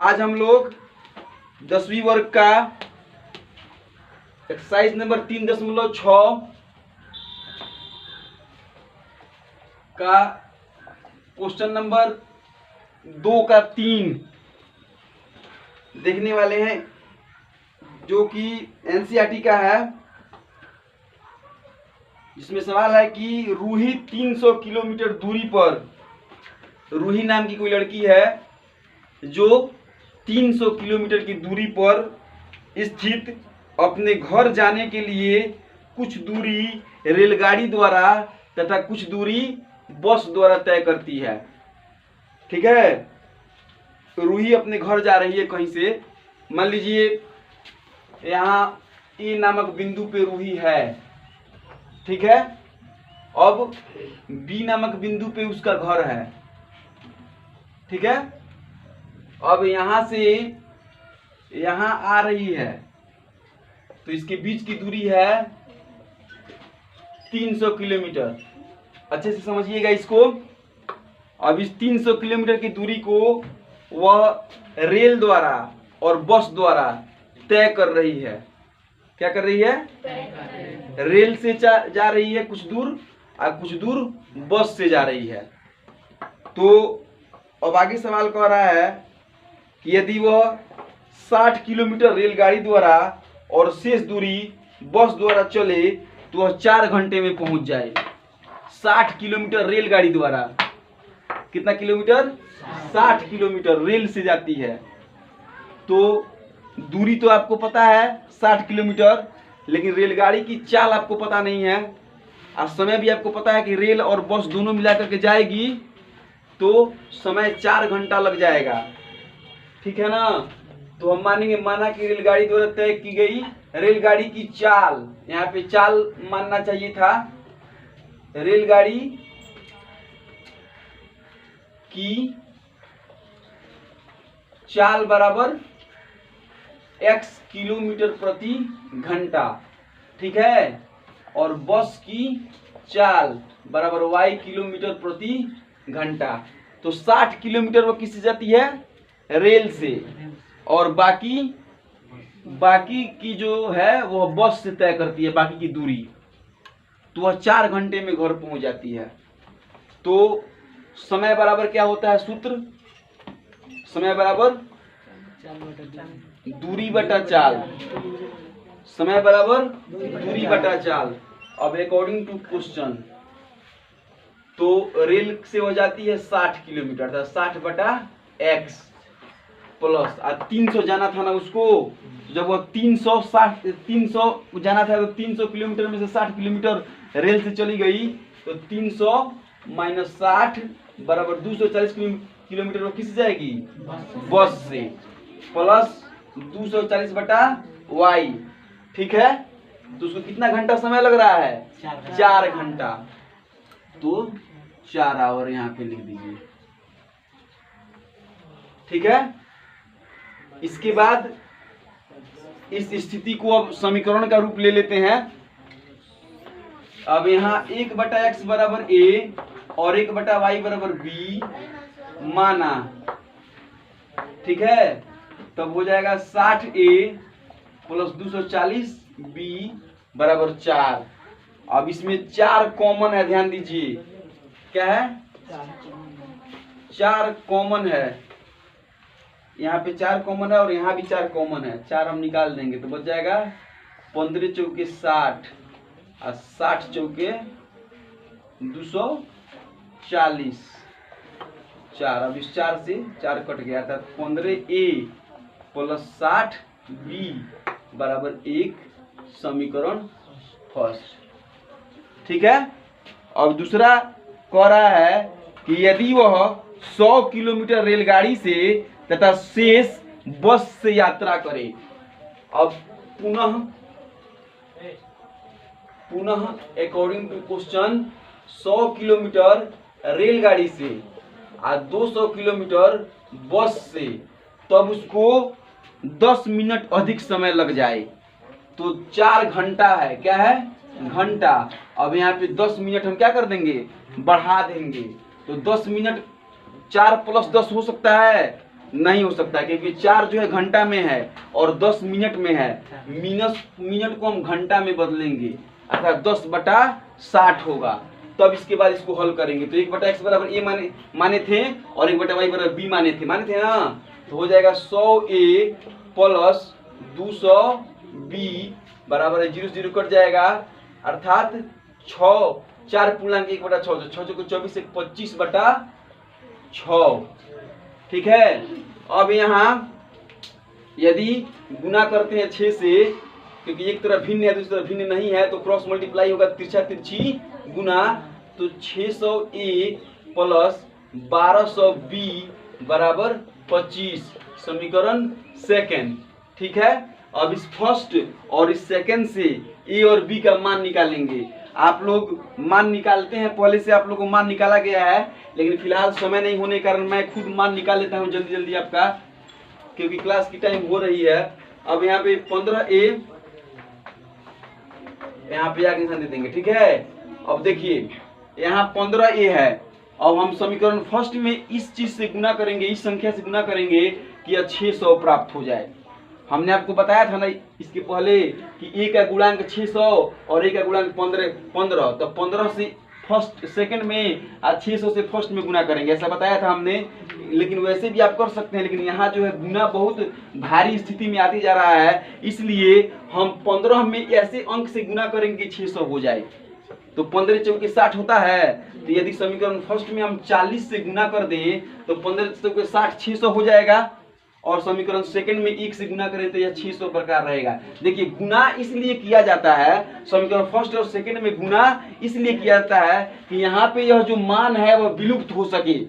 आज हम लोग 10वीं वर्ग का एक्सरसाइज नंबर 3.6 का क्वेश्चन नंबर 2 का 3 देखने वाले हैं, जो कि एनसीईआरटी का है, जिसमें सवाल है कि रूही 300 किलोमीटर दूरी पर, रूही नाम की कोई लड़की है जो 300 किलोमीटर की दूरी पर स्थित अपने घर जाने के लिए कुछ दूरी रेलगाड़ी द्वारा तथा कुछ दूरी बस द्वारा तय करती है। ठीक है, तो रूही अपने घर जा रही है कहीं से। मान लीजिए यहाँ ए नामक बिंदु पे रूही है। ठीक है, अब बी नामक बिंदु पे उसका घर है। ठीक है, अब यहाँ से यहाँ आ रही है, तो इसके बीच की दूरी है 300 किलोमीटर। अच्छे से समझिएगा इसको। अब इस 300 किलोमीटर की दूरी को वह रेल द्वारा और बस द्वारा तय कर रही है। क्या कर रही है? रेल से जा रही है कुछ दूर, और कुछ दूर बस से जा रही है। तो अब आगे सवाल कह रहा है कि यदि वह 60 किलोमीटर रेलगाड़ी द्वारा और शेष दूरी बस द्वारा चले तो वह 4 घंटे में पहुंच जाए। 60 किलोमीटर रेलगाड़ी द्वारा, कितना किलोमीटर? 60 किलोमीटर रेल से जाती है। तो दूरी तो आपको पता है 60 किलोमीटर, लेकिन रेलगाड़ी की चाल आपको पता नहीं है, और समय भी आपको पता है कि रेल और बस दोनों मिलाकर के जाएगी तो समय 4 घंटा लग जाएगा। ठीक है ना? तो हम मानेंगे, माना कि रेलगाड़ी द्वारा तय की गई रेलगाड़ी की चाल, यहाँ पे चाल मानना चाहिए था। रेलगाड़ी की चाल बराबर x किलोमीटर प्रति घंटा। ठीक है, और बस की चाल बराबर y किलोमीटर प्रति घंटा। तो 60 किलोमीटर वो किससे जाती है? रेल से, और बाकी की जो है वो बस से तय करती है बाकी की दूरी। तो वह 4 घंटे में घर पहुंच जाती है। तो समय बराबर क्या होता है सूत्र? समय बराबर दूरी बटा चाल। समय बराबर दूरी बटा चाल। अब अकॉर्डिंग टू क्वेश्चन, तो रेल से हो जाती है 60 किलोमीटर, तो 60 बटा x प्लस 300 जाना था ना उसको। जब वो 300 जाना था, तो 300 किलोमीटर में से 60 किलोमीटर रेल से चली गई, तो 300 माइनस 60 बराबर 240 किलोमीटर वो किससे जाएगी? बस से, प्लस 240 बटा y। ठीक है, तो उसको कितना घंटा समय लग रहा है? 4 घंटा। तो 4 आवर यहाँ पे लिख दीजिए। ठीक है, इसके बाद इस स्थिति को अब समीकरण का रूप ले लेते हैं। अब यहाँ 1/x बराबर a और 1/y बराबर b माना। ठीक है, तब हो जाएगा 60a प्लस 240b बराबर 4। अब इसमें 4 कॉमन है, ध्यान दीजिए। क्या है? 4 कॉमन है। यहाँ पे 4 कॉमन है और यहाँ भी 4 कॉमन है। 4 हम निकाल देंगे तो बच जाएगा 15 चौके 60 और 60 चौके 240। 4, अब इस 4 से 4 कट गया था। 15a प्लस 60b बराबर 1 समीकरण फर्स्ट। ठीक है, अब दूसरा कह रहा है कि यदि वह 100 किलोमीटर रेलगाड़ी से तथा शेष बस से यात्रा करे। अब पुनः अकॉर्डिंग टू क्वेश्चन 100 किलोमीटर रेलगाड़ी से और 200 किलोमीटर बस से, तब उसको 10 मिनट अधिक समय लग जाए। तो 4 घंटा है। क्या है? घंटा। अब यहाँ पे 10 मिनट हम क्या कर देंगे? बढ़ा देंगे। तो 10 मिनट 4 + 10 हो सकता है, नहीं हो सकता, क्योंकि 4 जो है घंटा में है और 10 मिनट में है। मिनट को हम घंटा में बदलेंगे, अर्थात 10/60 होगा। तब इसके बाद इसको हल करेंगे तो 1/x बराबर ए माने थे और 1/y बराबर बी माने थे ना, तो हो जाएगा 100a प्लस 200b बराबर 0 0 कट जाएगा, अर्थात 6 4 पूर्णांक 1/6 6 को 24 से 25/6। ठीक है। अब यहाँ यदि गुना करते हैं 6 से, क्योंकि एक तरफ भिन्न है दूसरी तरफ भिन्न नहीं है, तो क्रॉस मल्टीप्लाई होगा तिरछा तिरछी गुना, तो 600a प्लस 1200b बराबर 25 समीकरण सेकंड। ठीक है। अब इस फर्स्ट और इस सेकंड से ए और बी का मान निकालेंगे। आप लोग मान निकालते हैं, पहले से आप लोग को मान निकाला गया है, लेकिन फिलहाल समय नहीं होने के कारण मैं खुद मान निकाल लेता हूं जल्दी जल्दी आपका, क्योंकि क्लास की टाइम हो रही है। अब यहाँ पे 15a यहाँ पे आगे निशान दे देंगे। ठीक है। अब देखिए यहाँ 15a है। अब हम समीकरण फर्स्ट में इस चीज से गुना करेंगे, इस संख्या से गुना करेंगे कि यह 600 प्राप्त हो जाए। हमने आपको बताया था ना इसके पहले कि a का गुणांक 600 और a का गुणांक 15, तो 15 से फर्स्ट सेकंड में 600 से फर्स्ट में गुना करेंगे, ऐसा बताया था हमने। लेकिन वैसे भी आप कर सकते हैं, लेकिन यहाँ जो है गुना बहुत भारी स्थिति में आती जा रहा है, इसलिए हम 15 में ऐसे अंक से गुना करेंगे 600 हो जाए। तो 15 चौके 60 होता है, तो यदि समीकरण फर्स्ट में हम 40 से गुना कर दें तो 15 चौके 60 600 हो जाएगा, और समीकरण सेकंड में 1 से गुना करें तो यह 600 प्रकार रहेगा। देखिए गुना इसलिए किया जाता है, समीकरण फर्स्ट और सेकंड में गुना इसलिए किया जाता है कि यहाँ पे यह जो मान है वह विलुप्त हो सके,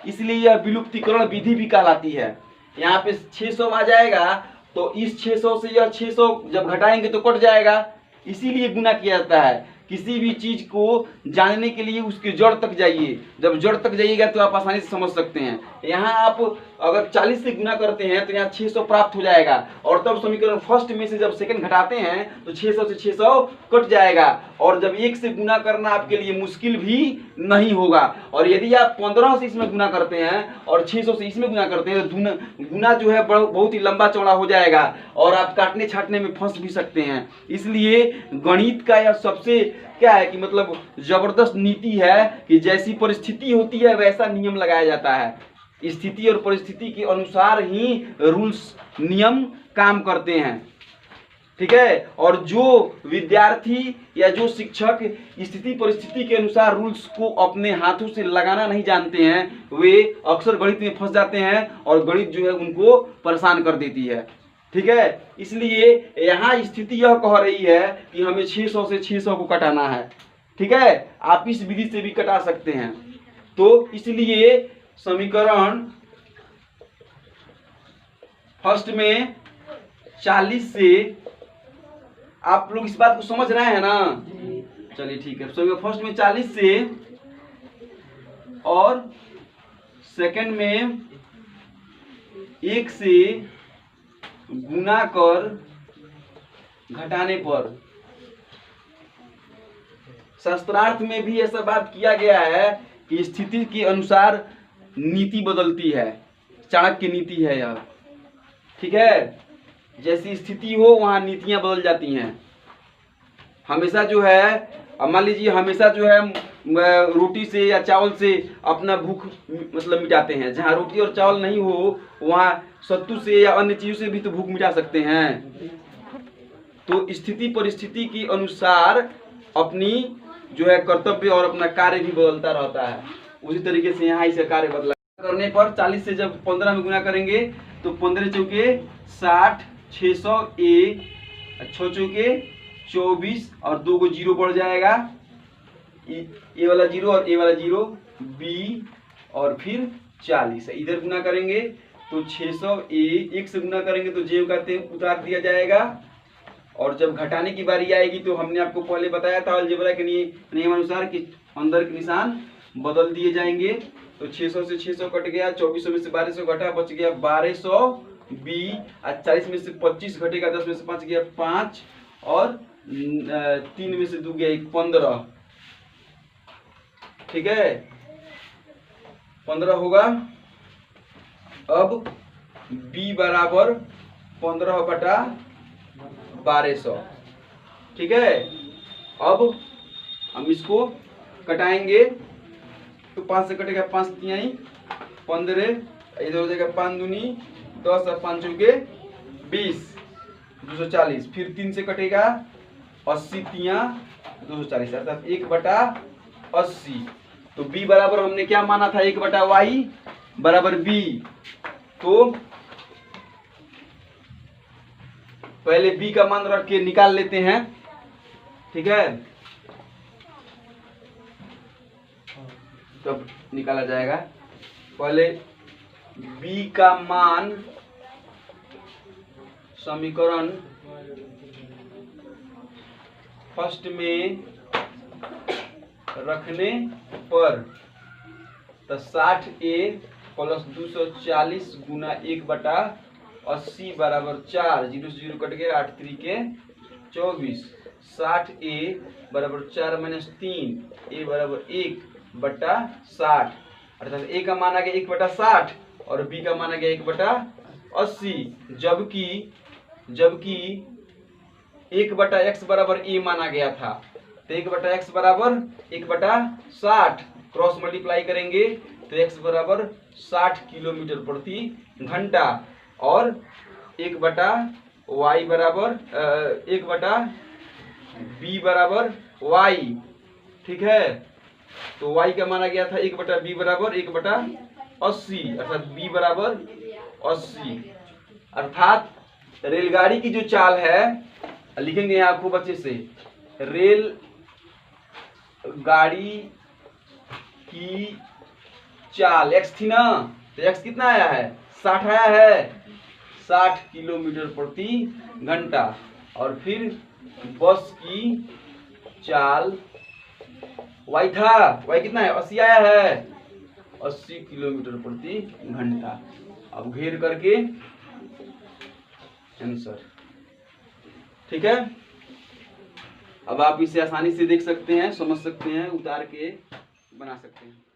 इसलिए यह विलुप्तीकरण विधि भी कहलाती है। यहाँ पे 600 आ जाएगा, तो इस 600 से यह 600 जब घटाएंगे तो कट जाएगा, इसीलिए गुना किया जाता है। किसी भी चीज को जानने के लिए उसके जड़ तक जाइए, जब जड़ तक जाइएगा तो आप आसानी से समझ सकते हैं। यहाँ आप अगर 40 से गुना करते हैं तो यहाँ 600 प्राप्त हो जाएगा, और तब समीकरण फर्स्ट में से जब सेकंड घटाते हैं तो 600 से 600 कट जाएगा, और जब 1 से गुना करना आपके लिए मुश्किल भी नहीं होगा। और यदि आप 15 से इसमें गुना करते हैं और 600 से इसमें गुना करते हैं तो गुना जो है बहुत ही लंबा चौड़ा हो जाएगा और आप काटने छाटने में फंस भी सकते हैं। इसलिए गणित का यह सबसे क्या है कि मतलब जबरदस्त नीति है कि जैसी परिस्थिति होती है वैसा नियम लगाया जाता है। स्थिति और परिस्थिति के अनुसार ही रूल्स नियम काम करते हैं। ठीक है। और जो विद्यार्थी या जो शिक्षक स्थिति परिस्थिति के अनुसार रूल्स को अपने हाथों से लगाना नहीं जानते हैं, वे अक्सर गणित में फंस जाते हैं और गणित जो है उनको परेशान कर देती है। ठीक है। इसलिए यहाँ स्थिति यह कह रही है कि हमें 600 से 600 को कटाना है। ठीक है। आप इस विधि से भी कटा सकते हैं। तो इसलिए समीकरण फर्स्ट में 40 से, आप लोग इस बात को समझ रहे हैं ना? चलिए ठीक है। समीकरण फर्स्ट में 40 से और सेकंड में 1 से गुना कर घटाने पर, शास्त्रार्थ में भी ऐसा बात किया गया है कि स्थिति के अनुसार नीति बदलती है, चाणक्य नीति है यह। ठीक है। जैसी स्थिति हो वहां नीतियां बदल जाती हैं। हमेशा जो है, मान लीजिए हमेशा जो है रोटी से या चावल से अपना भूख मतलब मिटाते हैं, जहाँ रोटी और चावल नहीं हो वहाँ सत्तू से या अन्य चीजों से भी तो भूख मिटा सकते हैं। तो स्थिति परिस्थिति के अनुसार अपनी जो है कर्तव्य और अपना कार्य भी बदलता रहता है। उसी तरीके से यहाँ इसे कार्य बदला करने पर 40 से जब 15 में गुना करेंगे तो 15 चौके 60, 600 ए, 6 चौके 24 और 2 को 0 बढ़ जाएगा, ए वाला 0 और ए वाला 0, बी और फिर 40। इधर गुना करेंगे तो 600 ए, 1 से गुना करेंगे तो जेब का तेल उतार दिया जाएगा, और जब घटाने की बारी आएगी तो हमने आपको पहले बताया था अलजेब्रा के नियम अनुसार कि अंदर के निशान बदल दिए जाएंगे। तो 600 से 600 कट गया, 2400 में से 1200 घटा, बच गया 1200 बी, 40 में से 25 घटेगा, 10 में से 5 गया 5, और 3 में से 2 गया 15। ठीक है। 15 होगा। अब b बराबर 15/1200। ठीक है, अब हम इसको कटाएंगे तो 5 से कटेगा 5 तिहाई 15, इधर हो जाएगा 5 दूनी 10 और 5 चौके 20, 240। फिर 3 से कटेगा 80 तिया 240 अर्थात 1/80। तो b बराबर हमने क्या माना था, 1/y बराबर b। तो पहले b का मान रख के निकाल लेते हैं। ठीक है, तब निकाला जाएगा। पहले b का मान समीकरण फर्स्ट में रखने पर तो 60a प्लस 240 गुना 1/80 बराबर 4, 0 से 0 कट गया 8 3 के 24। 60a बराबर 4 - 3, a बराबर 1/60 अर्थात a का मान आ गया 1/60 और b का मान आ गया 1/80। जबकि 1/x बराबर a माना गया था, तो 1/x बराबर 1/60 क्रॉस मल्टीप्लाई करेंगे तो x बराबर 60 किलोमीटर प्रति घंटा और 1/y बराबर 1/b बराबर y। ठीक है, तो y का माना गया था 1/b बराबर 1/80 अर्थात b बराबर 80। अर्थात रेलगाड़ी की जो चाल है, लिखेंगे यहाँ खूब अच्छे से, रेल गाड़ी की चाल x थी ना, तो x कितना आया है, 60 आया है, 60 किलोमीटर प्रति घंटा। और फिर बस की चाल y था, y कितना है, 80 आया है, 80 किलोमीटर प्रति घंटा। अब घेर करके आंसर। ठीक है, अब आप इसे आसानी से देख सकते हैं, समझ सकते हैं, उतार के बना सकते हैं।